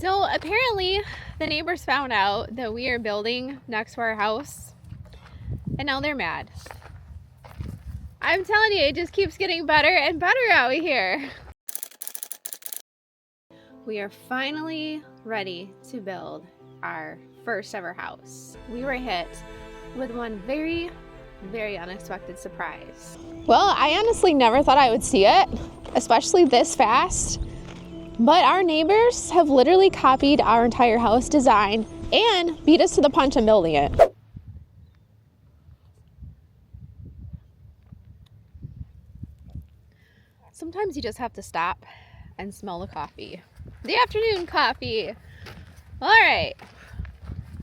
So apparently the neighbors found out that we are building next to our house, and now they're mad. I'm telling you, it just keeps getting better and better out here. We are finally ready to build our first ever house. We were hit with one very, very unexpected surprise. Well, I honestly never thought I would see it, especially this fast. But our neighbors have literally copied our entire house design and beat us to the punch in building it. Sometimes you just have to stop and smell the coffee. The afternoon coffee. All right.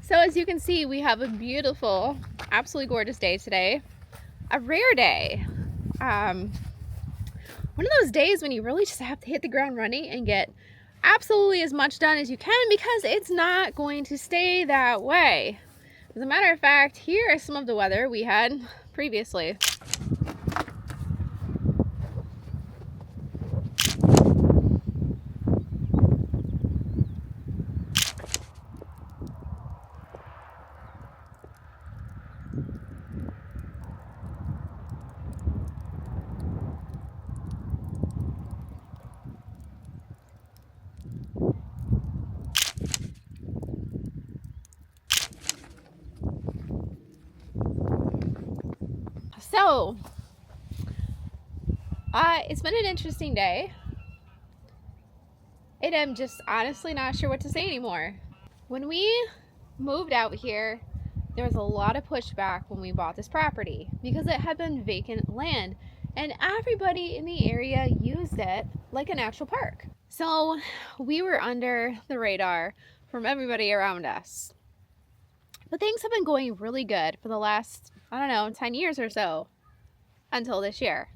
So as you can see, we have a beautiful, absolutely gorgeous day today. A rare day. One of those days when you really just have to hit the ground running and get absolutely as much done as you can, because it's not going to stay that way. As a matter of fact, here is some of the weather we had previously. So, it's been an interesting day, and I'm just honestly not sure what to say anymore. When we moved out here, there was a lot of pushback when we bought this property because it had been vacant land, and everybody in the area used it like an actual park. So we were under the radar from everybody around us. But things have been going really good for the last, 10 years or so, until this year.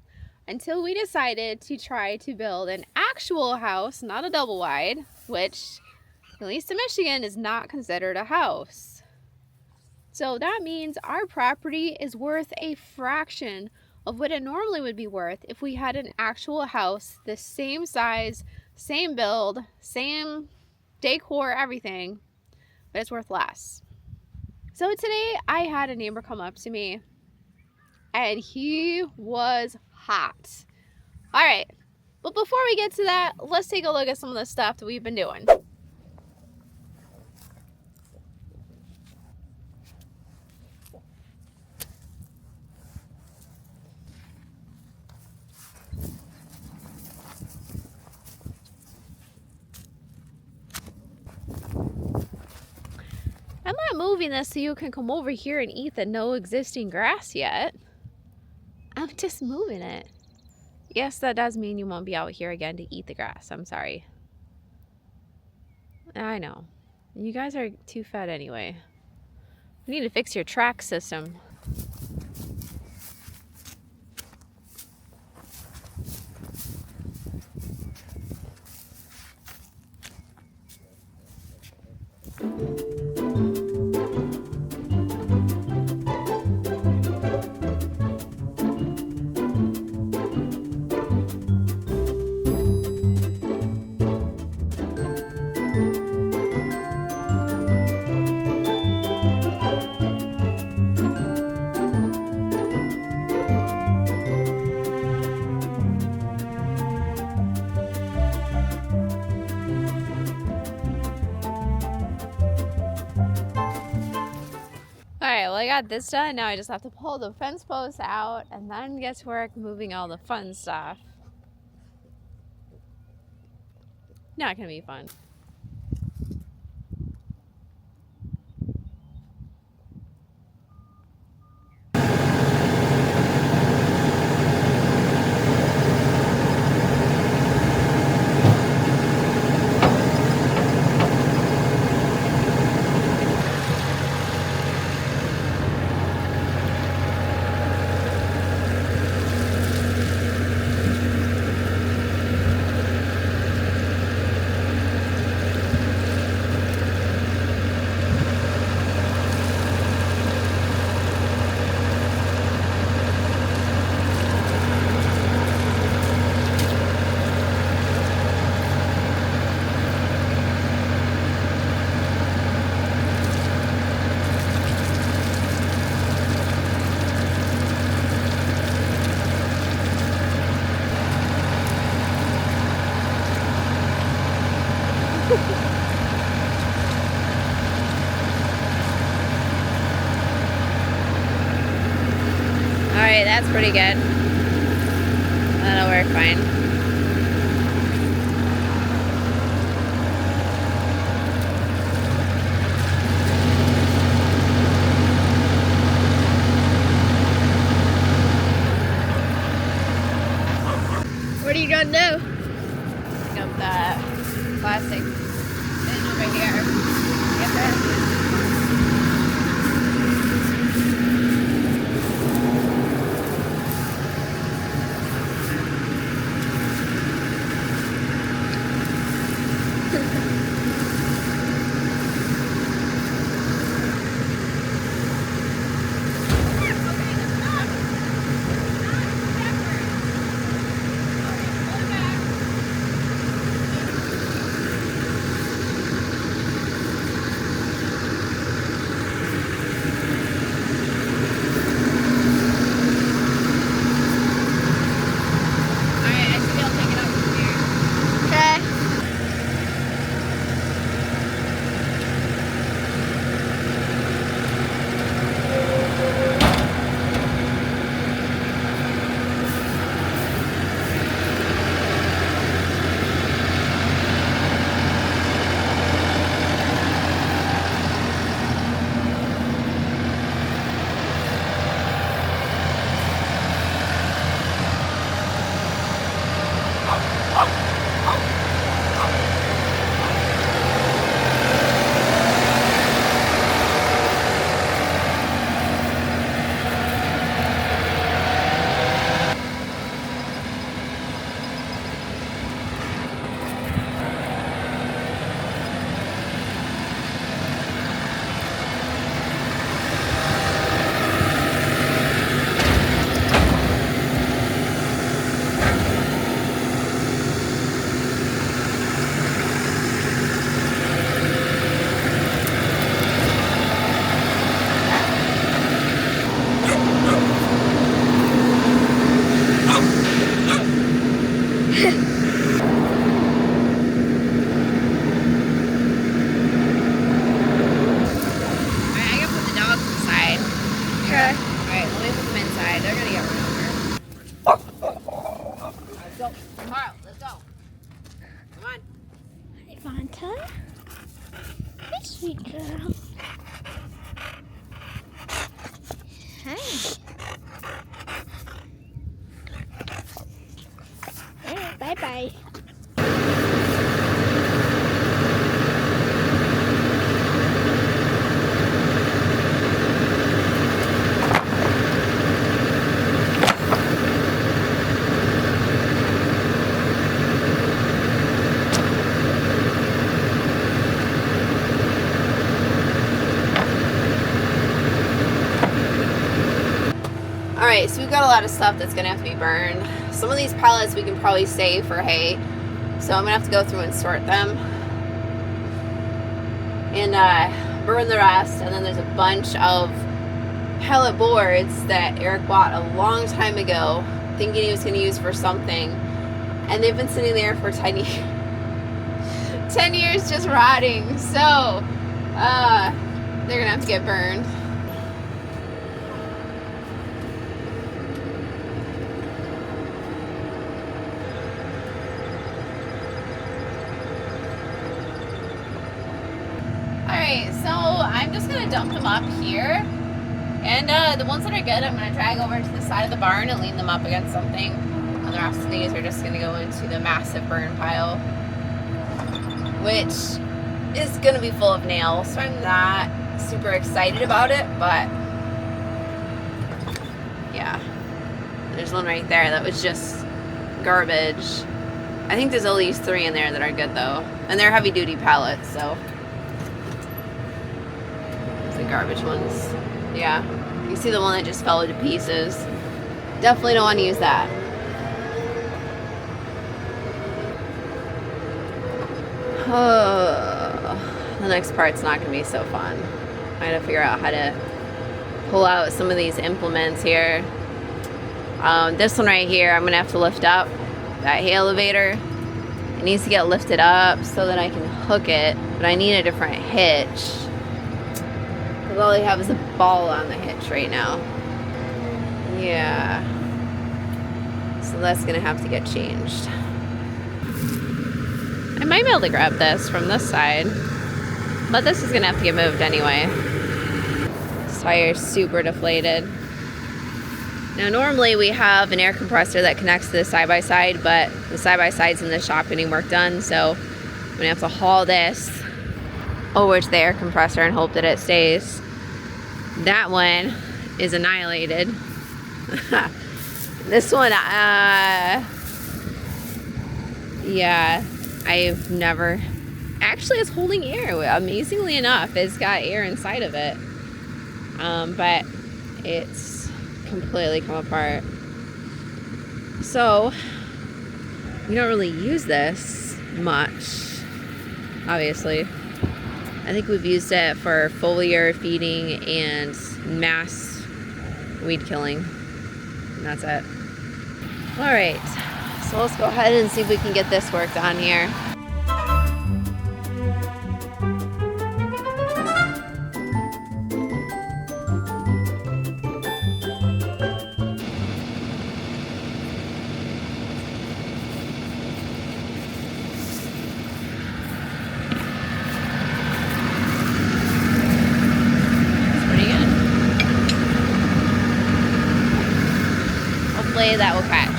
Until we decided to try to build an actual house, not a double wide, which, at least in Michigan, is not considered a house. So that means our property is worth a fraction of what it normally would be worth if we had an actual house, the same size, same build, same decor, everything, but it's worth less. So today I had a neighbor come up to me, and he was hot. All right, but before we get to that, let's take a look at some of the stuff that we've been doing. I'm not moving this so you can come over here and eat the no existing grass yet. I'm just moving it. Yes, that does mean you won't be out here again to eat the grass. I'm sorry. I know. You guys are too fed anyway. We need to fix your track system. Alright, well, I got this done. Now I just have to pull the fence posts out and then get to work moving all the fun stuff. Not gonna be fun. Alright, that's pretty good. That'll work fine. What are you gonna do? Pick up the plastic bin over here. Get that. Vanta. Hi, sweet girl. Hi. Bye-bye. Alright, so we've got a lot of stuff that's going to have to be burned. Some of these pellets we can probably save for hay. So I'm going to have to go through and sort them. And burn the rest. And then there's a bunch of pellet boards that Eric bought a long time ago, thinking he was going to use for something. And they've been sitting there for 10 years. 10 years just rotting. So, they're going to have to get burned. So I'm just going to dump them up here, and the ones that are good I'm going to drag over to the side of the barn and lean them up against something, and the rest of these are just going to go into the massive burn pile, which is going to be full of nails, so I'm not super excited about it, but yeah, there's one right there that was just garbage. I think there's at least 3 in there that are good though, and they're heavy duty pallets, so the garbage ones. Yeah, you see the one that just fell to pieces. Definitely don't want to use that. Oh, the next part's not going to be so fun. I gotta figure out how to pull out some of these implements here. This one right here, I'm going to have to lift up that hay elevator It needs to get lifted up so that I can hook it, but I need a different hitch. Because all I have is a ball on the hitch right now. Yeah. So that's gonna have to get changed. I might be able to grab this from this side, but this is gonna have to get moved anyway. This tire's super deflated. Now normally we have an air compressor that connects to the side-by-side, but the side-by-side's in the shop getting work done, so I'm gonna have to haul this over to the air compressor and hope that it stays. That one is annihilated. This one, yeah, I've never, actually it's holding air, amazingly enough. It's got air inside of it, but it's completely come apart. So we don't really use this much, obviously. I think we've used it for foliar feeding and mass weed killing, and that's it. All right, so let's go ahead and see if we can get this worked on here. That will catch.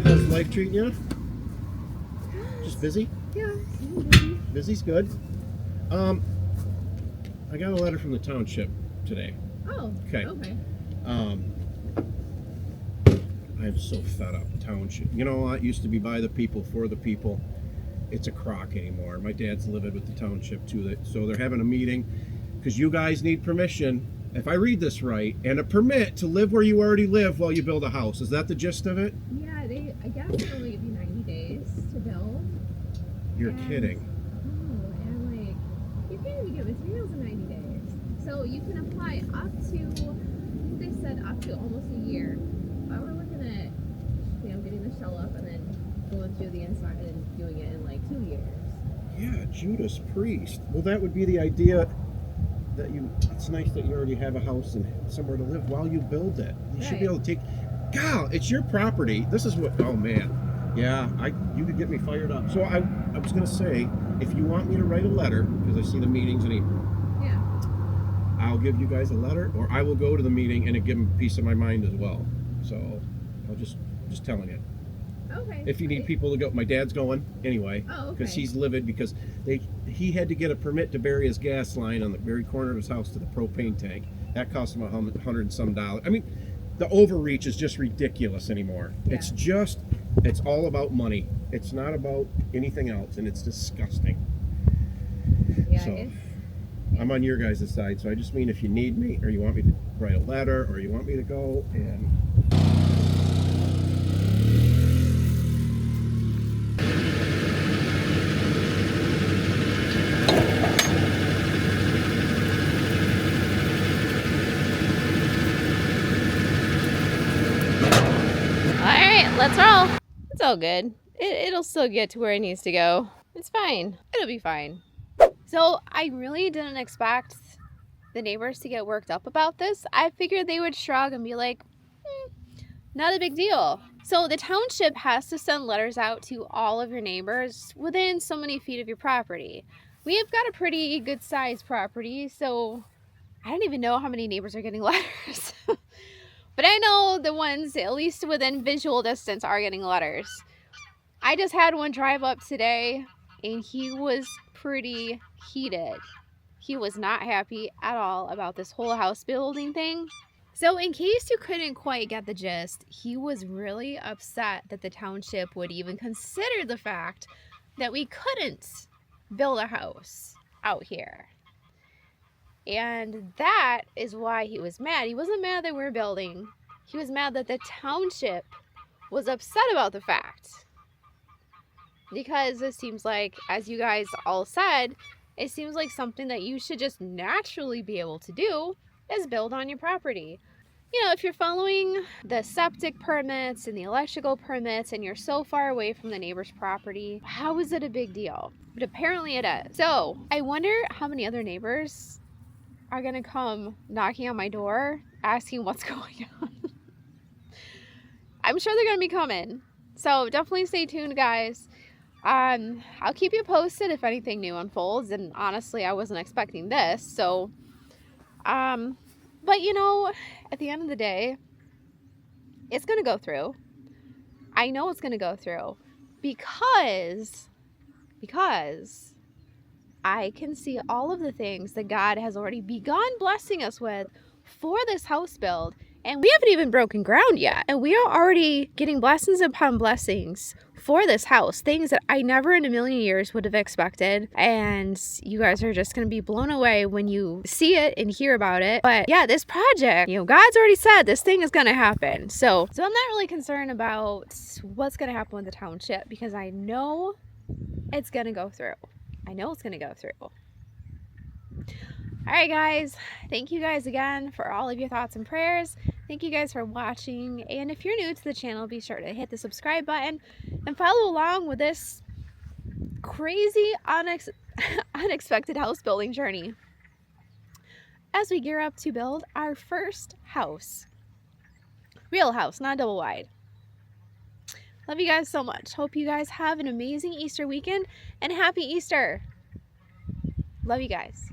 How's life treating you? Just busy? Yeah. Busy's good. I got a letter from the township today. Oh. Okay. I'm so fed up. Township. You know what? Used to be by the people, for the people. It's a crock anymore. My dad's livid with the township too. So they're having a meeting because you guys need permission, if I read this right, and a permit to live where you already live while you build a house. Is that the gist of it? Yeah, I guess they only give you 90 days to build. You're kidding. Oh, and I'm like, you can't even get materials in 90 days. So you can apply up to, I think they said up to almost a year. But we're looking at, getting the shell up and then going through the inside and doing it in like 2 years. Yeah, Judas Priest. Well, that would be the idea. That it's nice that you already have a house and somewhere to live while you build it. You should be able to take, God, it's your property. This is what, oh man. Yeah, you could get me fired up. So I was gonna say, if you want me to write a letter, because I see the meetings and yeah, I'll give you guys a letter, or I will go to the meeting and give them peace of my mind as well. So I'll just telling you. Okay. If you need people to go, my dad's going anyway, because he's livid because he had to get a permit to bury his gas line on the very corner of his house to the propane tank. That cost him $100 and some. I mean, the overreach is just ridiculous anymore. Yeah. It's all about money. It's not about anything else, and it's disgusting. Yeah, so I'm on your guys' side. So I just mean if you need me, or you want me to write a letter, or you want me to go and. Let's roll. It's all good. It'll still get to where it needs to go. It's fine. It'll be fine. So I really didn't expect the neighbors to get worked up about this. I figured they would shrug and be like, not a big deal. So the township has to send letters out to all of your neighbors within so many feet of your property. We have got a pretty good sized property, so I don't even know how many neighbors are getting letters. But I know the ones, at least within visual distance, are getting letters. I just had one drive up today, and he was pretty heated. He was not happy at all about this whole house building thing. So in case you couldn't quite get the gist, he was really upset that the township would even consider the fact that we couldn't build a house out here. And that is why he was mad. He wasn't mad that we were building. He was mad that the township was upset about the fact. Because it seems like, as you guys all said, it seems like something that you should just naturally be able to do is build on your property. You know, if you're following the septic permits and the electrical permits and you're so far away from the neighbor's property, how is it a big deal? But apparently it is. So I wonder how many other neighbors are gonna come knocking on my door asking what's going on. I'm sure they're gonna be coming. So definitely stay tuned, guys. I'll keep you posted if anything new unfolds, and honestly, I wasn't expecting this, so, but you know, at the end of the day, it's gonna go through. I know it's gonna go through, because I can see all of the things that God has already begun blessing us with for this house build, and we haven't even broken ground yet, and we are already getting blessings upon blessings for this house, things that I never in a million years would have expected, and you guys are just going to be blown away when you see it and hear about it. But yeah, this project, you know, God's already said this thing is going to happen, so I'm not really concerned about what's going to happen with the township, because I know it's going to go through. I know it's going to go through. All right, guys, thank you guys again for all of your thoughts and prayers. Thank you guys for watching, and if you're new to the channel, be sure to hit the subscribe button and follow along with this crazy unexpected house building journey as we gear up to build our first house. Real house, not double wide. Love you guys so much. Hope you guys have an amazing Easter weekend, and happy Easter. Love you guys.